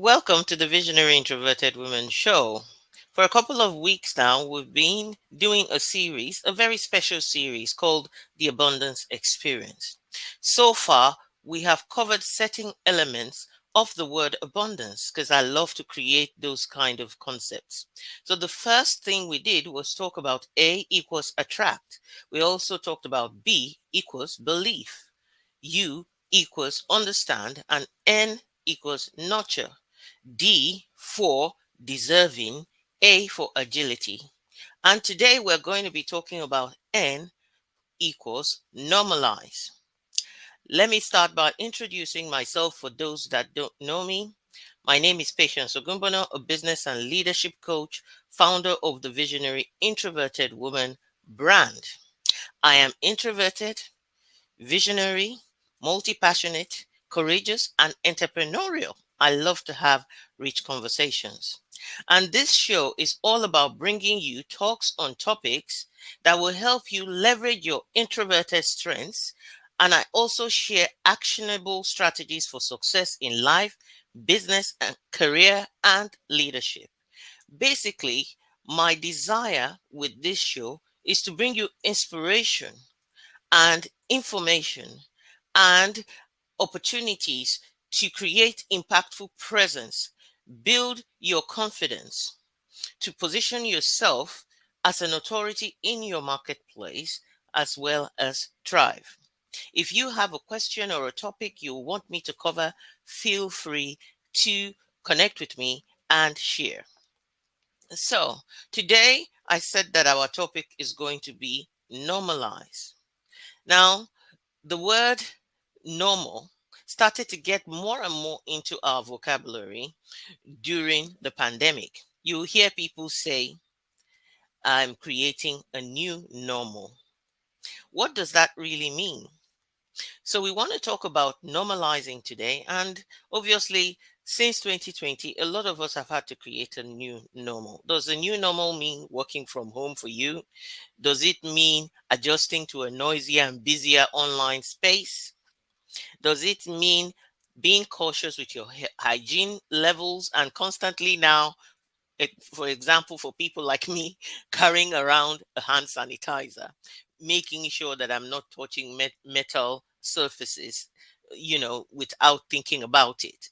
Welcome to the Visionary Introverted Woman Show. For a couple of weeks now, we've been doing a very special series called The Abundance Experience. So far, we have covered certain elements of the word abundance because I love to create those kind of concepts. So the first thing we did was talk about A equals attract. We also talked about B equals belief, U equals understand, and N equals nurture. D for deserving, A for agility. And today we're going to be talking about N equals normalize. Let me start by introducing myself for those that don't know me. My name is Patience Ogunbono, a business and leadership coach, founder of the Visionary Introverted Woman brand. I am introverted, visionary, multi passionate, courageous, and entrepreneurial. I love to have rich conversations. And this show is all about bringing you talks on topics that will help you leverage your introverted strengths. And I also share actionable strategies for success in life, business, and career and leadership. Basically, my desire with this show is to bring you inspiration and information and opportunities to create impactful presence, build your confidence, to position yourself as an authority in your marketplace, as well as thrive. If you have a question or a topic you want me to cover, feel free to connect with me and share. So, today I said that our topic is going to be normalize. Now, the word normal started to get more and more into our vocabulary during the pandemic. You hear people say, I'm creating a new normal. What does that really mean? So, we want to talk about normalizing today. And obviously, since 2020, a lot of us have had to create a new normal. Does the new normal mean working from home for you? Does it mean adjusting to a noisier and busier online space? Does it mean being cautious with your hygiene levels and constantly now, for example, for people like me, carrying around a hand sanitizer, making sure that I'm not touching metal surfaces, without thinking about it,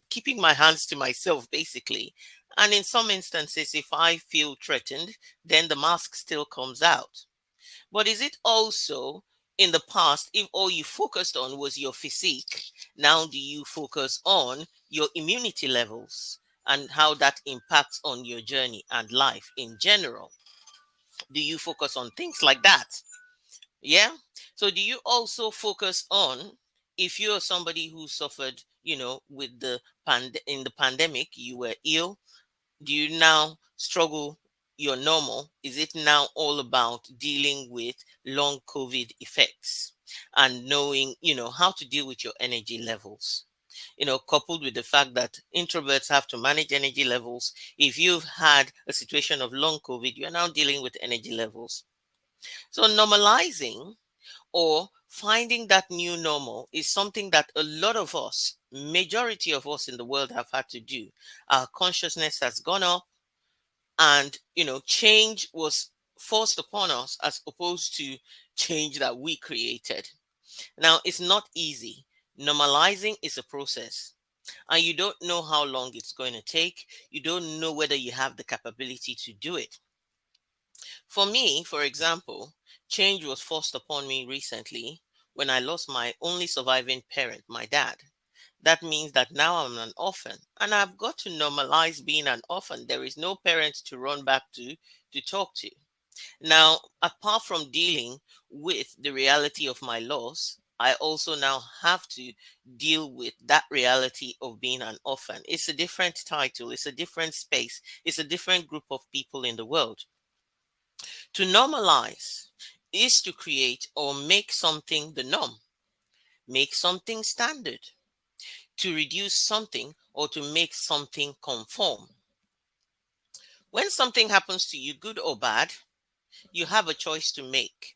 keeping my hands to myself, basically. And in some instances, if I feel threatened, then the mask still comes out. But is it also in the past, if all you focused on was your physique, now do you focus on your immunity levels and how that impacts on your journey and life in general? Do you focus on things like that? Yeah. So do you also focus on, if you're somebody who suffered, with in the pandemic, you were ill, do you now struggle your normal? Is it now all about dealing with long COVID effects and knowing, how to deal with your energy levels? Coupled with the fact that introverts have to manage energy levels. If you've had a situation of long COVID, you're now dealing with energy levels. So normalizing or finding that new normal is something that a lot of us, majority of us in the world, have had to do. Our consciousness has gone up, and change was forced upon us as opposed to change that we created. Now, it's not easy. Normalizing is a process, and you don't know how long it's going to take. You don't know whether you have the capability to do it. For me, for example, change was forced upon me recently when I lost my only surviving parent, my dad. That means that now I'm an orphan, and I've got to normalize being an orphan. There is no parent to run back to talk to. Now, apart from dealing with the reality of my loss, I also now have to deal with that reality of being an orphan. It's a different title, it's a different space, it's a different group of people in the world. To normalize is to create or make something the norm, make something standard, to reduce something or to make something conform. When something happens to you, good or bad, you have a choice to make.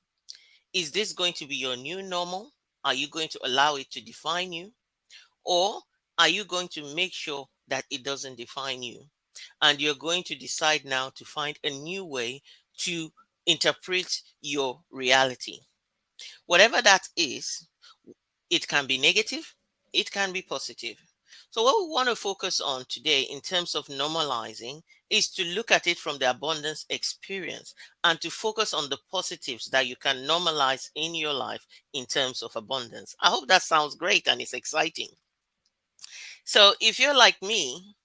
Is this going to be your new normal? Are you going to allow it to define you? Or are you going to make sure that it doesn't define you? And you're going to decide now to find a new way to interpret your reality. Whatever that is, it can be negative, it can be positive. So, what we want to focus on today in terms of normalizing is to look at it from the abundance experience and to focus on the positives that you can normalize in your life in terms of abundance. I hope that sounds great and it's exciting. So, if you're like me,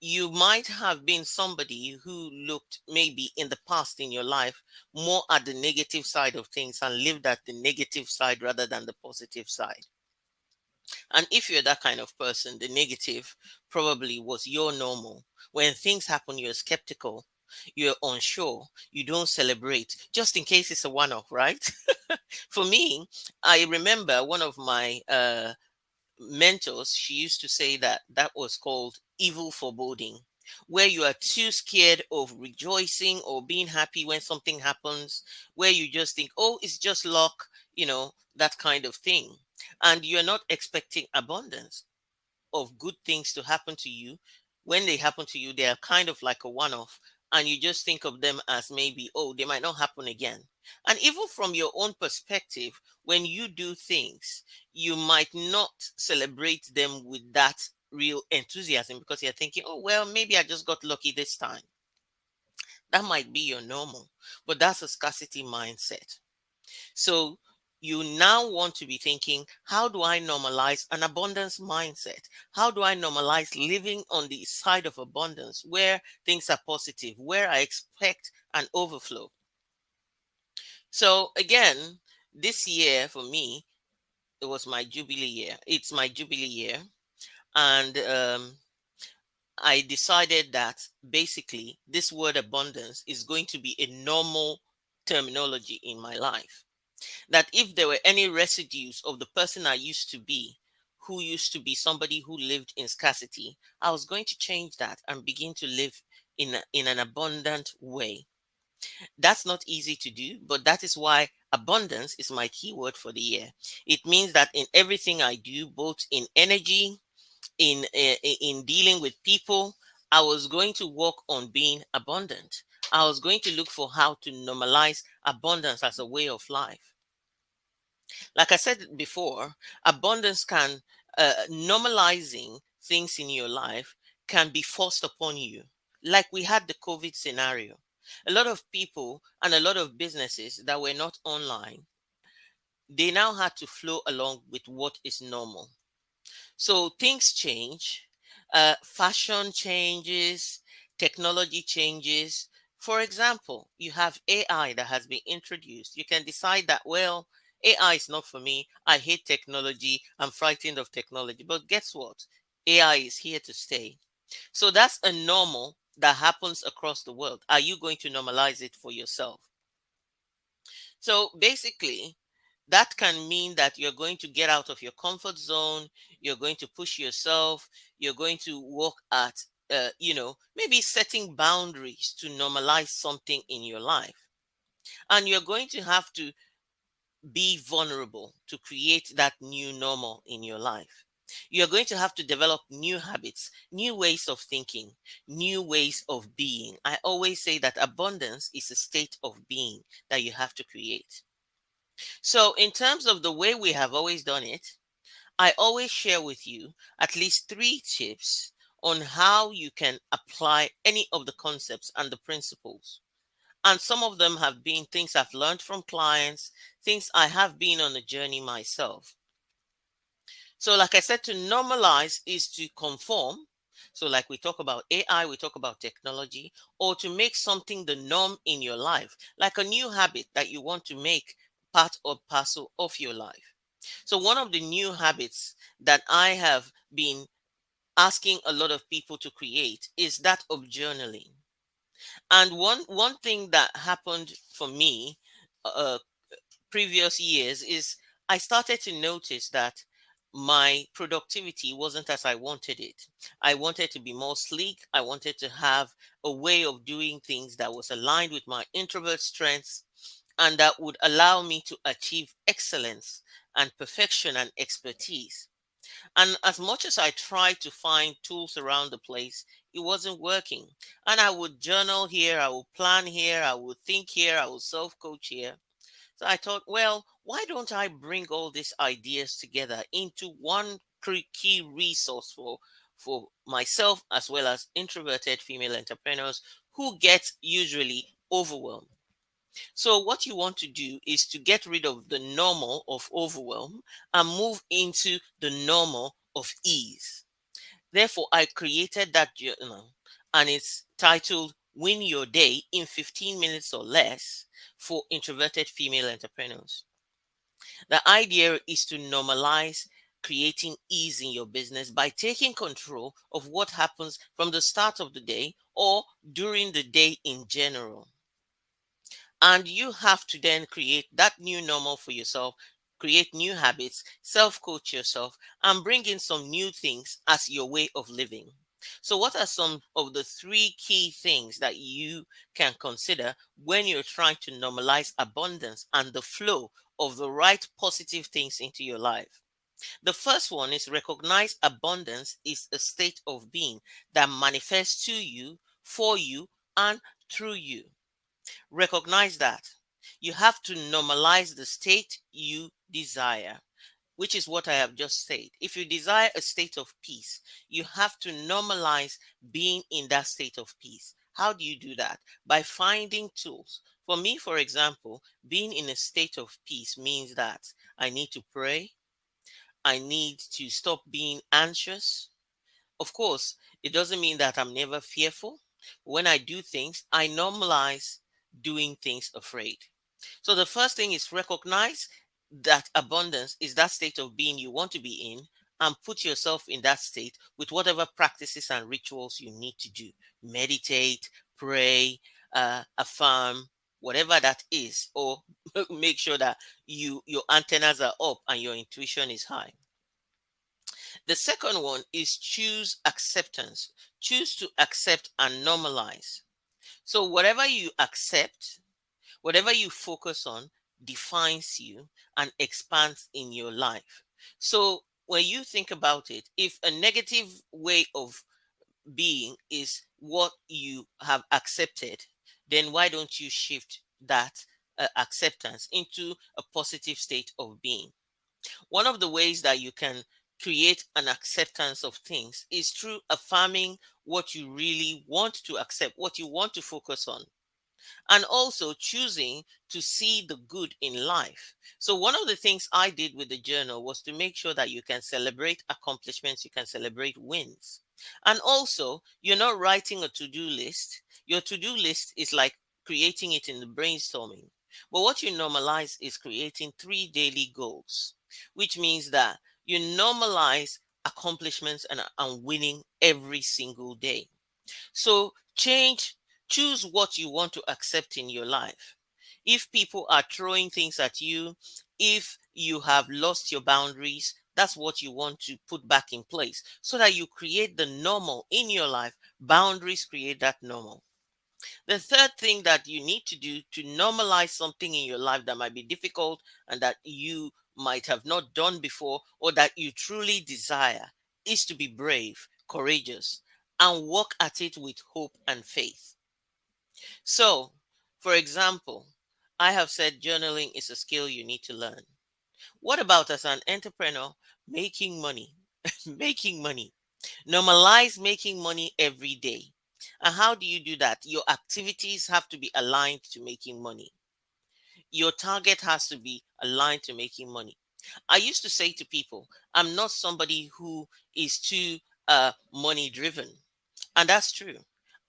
you might have been somebody who looked maybe in the past in your life more at the negative side of things and lived at the negative side rather than the positive side. And if you're that kind of person, the negative probably was your normal. When things happen, you're skeptical, you're unsure, you don't celebrate, just in case it's a one off, right? For me, I remember one of my mentors, she used to say that that was called evil foreboding, where you are too scared of rejoicing or being happy when something happens, where you just think, oh, it's just luck, that kind of thing. And you're not expecting abundance of good things to happen to you. When they happen to you, they are kind of like a one off, and you just think of them as maybe, oh, they might not happen again. And even from your own perspective, when you do things, you might not celebrate them with that real enthusiasm because you're thinking, oh, well, maybe I just got lucky this time. That might be your normal, but that's a scarcity mindset. So you now want to be thinking, how do I normalize an abundance mindset? How do I normalize living on the side of abundance where things are positive, where I expect an overflow? So again, this year for me, it was my Jubilee year. It's my Jubilee year. And I decided that basically this word abundance is going to be a normal terminology in my life. That if there were any residues of the person I used to be, who used to be somebody who lived in scarcity, I was going to change that and begin to live in an abundant way. That's not easy to do, but that is why abundance is my keyword for the year. It means that in everything I do, both in energy, in dealing with people, I was going to work on being abundant. I was going to look for how to normalize abundance as a way of life. Like I said before, abundance can, normalizing things in your life can be forced upon you. Like we had the COVID scenario. A lot of people and a lot of businesses that were not online, they now had to flow along with what is normal. So things change, fashion changes, technology changes. For example, you have AI that has been introduced. You can decide that, well, AI is not for me. I hate technology. I'm frightened of technology. But guess what? AI is here to stay. So that's a normal that happens across the world. Are you going to normalize it for yourself? So basically, that can mean that you're going to get out of your comfort zone, you're going to push yourself, you're going to work at, maybe setting boundaries to normalize something in your life. And you're going to have to be vulnerable to create that new normal in your life. You're going to have to develop new habits, new ways of thinking, new ways of being. I always say that abundance is a state of being that you have to create. So, in terms of the way we have always done it, I always share with you at least three tips on how you can apply any of the concepts and the principles. And some of them have been things I've learned from clients, things I have been on a journey myself. So, like I said, to normalize is to conform. So, like we talk about AI, we talk about technology, or to make something the norm in your life, like a new habit that you want to make part or parcel of your life. So, one of the new habits that I have been asking a lot of people to create is that of journaling. And one thing that happened for me uh, previous years is I started to notice that my productivity wasn't as I wanted it. I wanted to be more sleek. I wanted to have a way of doing things that was aligned with my introvert strengths and that would allow me to achieve excellence and perfection and expertise. And as much as I tried to find tools around the place, it wasn't working. And I would journal here, I would plan here, I would think here, I would self coach here. So I thought, well, why don't I bring all these ideas together into one key resource for myself as well as introverted female entrepreneurs who get usually overwhelmed. So what you want to do is to get rid of the normal of overwhelm and move into the normal of ease. Therefore, I created that journal and it's titled Win Your Day in 15 Minutes or Less for Introverted Female Entrepreneurs. The idea is to normalize creating ease in your business by taking control of what happens from the start of the day or during the day in general. And you have to then create that new normal for yourself, create new habits, self coach yourself, and bring in some new things as your way of living. So, what are some of the three key things that you can consider when you're trying to normalize abundance and the flow of the right positive things into your life? The first one is recognize abundance is a state of being that manifests to you, for you, and through you. Recognize that. You have to normalize the state you desire, which is what I have just said. If you desire a state of peace, you have to normalize being in that state of peace. How do you do that? By finding tools. For me, for example, being in a state of peace means that I need to pray. I need to stop being anxious. Of course, it doesn't mean that I'm never fearful. When I do things, I normalize doing things afraid. So the first thing is recognize that abundance is that state of being you want to be in and put yourself in that state with whatever practices and rituals you need to do. Meditate, pray, affirm, whatever that is, or make sure that your antennas are up and your intuition is high. The second one is choose acceptance. Choose to accept and normalize. So, whatever you accept, whatever you focus on, defines you and expands in your life. So, when you think about it, if a negative way of being is what you have accepted, then why don't you shift that acceptance into a positive state of being? One of the ways that you can create an acceptance of things is through affirming what you really want to accept, what you want to focus on, and also choosing to see the good in life. So, one of the things I did with the journal was to make sure that you can celebrate accomplishments, you can celebrate wins. And also, you're not writing a to do list. Your to do list is like creating it in the brainstorming. But what you normalize is creating 3 daily goals, which means that you normalize accomplishments and winning every single day. So choose what you want to accept in your life. If people are throwing things at you, if you have lost your boundaries, that's what you want to put back in place so that you create the normal in your life. Boundaries create that normal. The third thing that you need to do to normalize something in your life that might be difficult and that you might have not done before or that you truly desire is to be brave, courageous, and work at it with hope and faith. So, for example, I have said journaling is a skill you need to learn. What about as an entrepreneur making money? Making money. Normalize making money every day. And how do you do that? Your activities have to be aligned to making money. Your target has to be aligned to making money. I used to say to people, I'm not somebody who is too money driven. And that's true.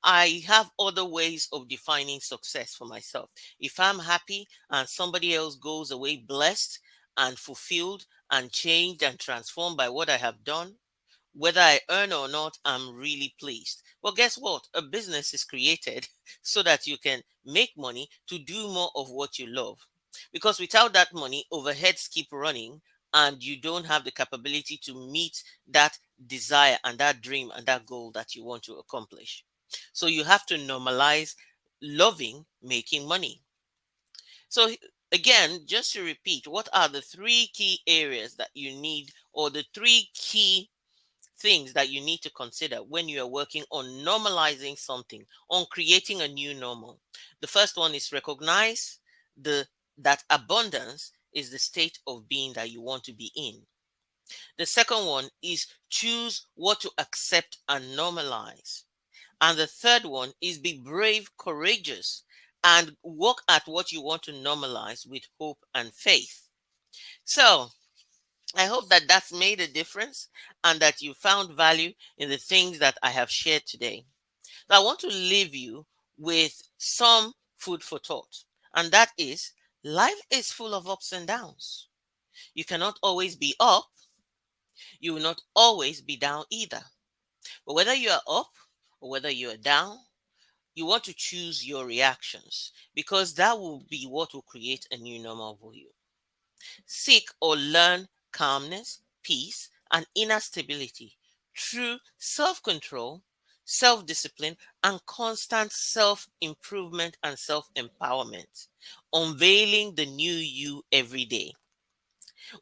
I have other ways of defining success for myself. If I'm happy and somebody else goes away blessed and fulfilled and changed and transformed by what I have done, whether I earn or not, I'm really pleased. Well, guess what? A business is created so that you can make money to do more of what you love. Because without that money, overheads keep running and you don't have the capability to meet that desire and that dream and that goal that you want to accomplish. So you have to normalize loving making money. So Again, just to repeat, what are the three key areas that you need, or the three key things that you need to consider when you are working on normalizing something, on creating a new normal? The first one is recognize the that abundance is the state of being that you want to be in. The second one is choose what to accept and normalize. And the third one is be brave, courageous, and work at what you want to normalize with hope and faith. So, I hope that that's made a difference and that you found value in the things that I have shared today. So I want to leave you with some food for thought, and that is life is full of ups and downs. You cannot always be up, you will not always be down either. But whether you are up or whether you are down, you want to choose your reactions because that will be what will create a new normal for you. Seek or learn calmness, peace, and inner stability through self control, self discipline, and constant self improvement and self empowerment, unveiling the new you every day.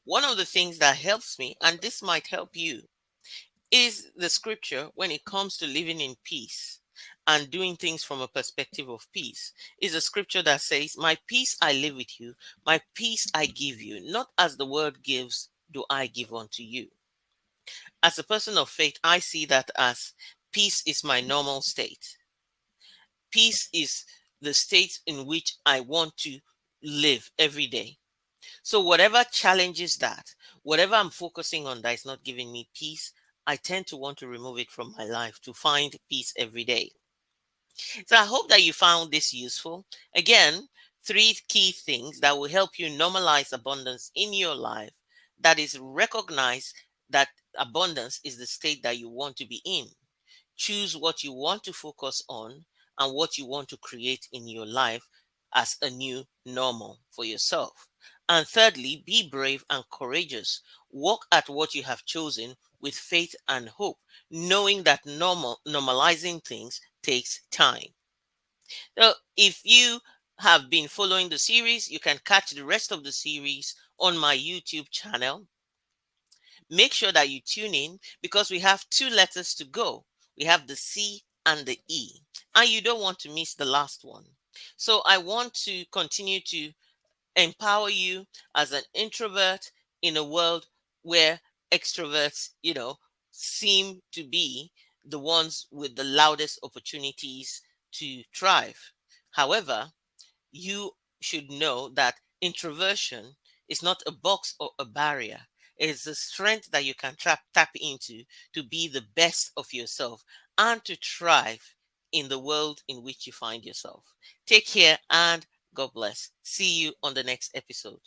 One of the things that helps me, and this might help you, is the scripture when it comes to living in peace and doing things from a perspective of peace. Is a scripture that says, my peace I live with you, my peace I give you, not as the world gives do I give unto you. As a person of faith, I see that as peace is my normal state. Peace is the state in which I want to live every day. So whatever challenges that, whatever I'm focusing on that is not giving me peace, I tend to want to remove it from my life to find peace every day. So I hope that you found this useful. Again, three key things that will help you normalize abundance in your life. That is, recognize that abundance is the state that you want to be in. Choose what you want to focus on and what you want to create in your life as a new normal for yourself. And thirdly, be brave and courageous. Work at what you have chosen with faith and hope, knowing that normalizing things takes time. So if you have been following the series, you can catch the rest of the series on my YouTube channel. Make sure that you tune in because we have two letters to go. We have the C and the E, and you don't want to miss the last one. So I want to continue to empower you as an introvert in a world where extroverts, seem to be the ones with the loudest opportunities to thrive. However, you should know that introversion is not a box or a barrier. It is a strength that you can tap into to be the best of yourself and to thrive in the world in which you find yourself. Take care and God bless. See you on the next episode.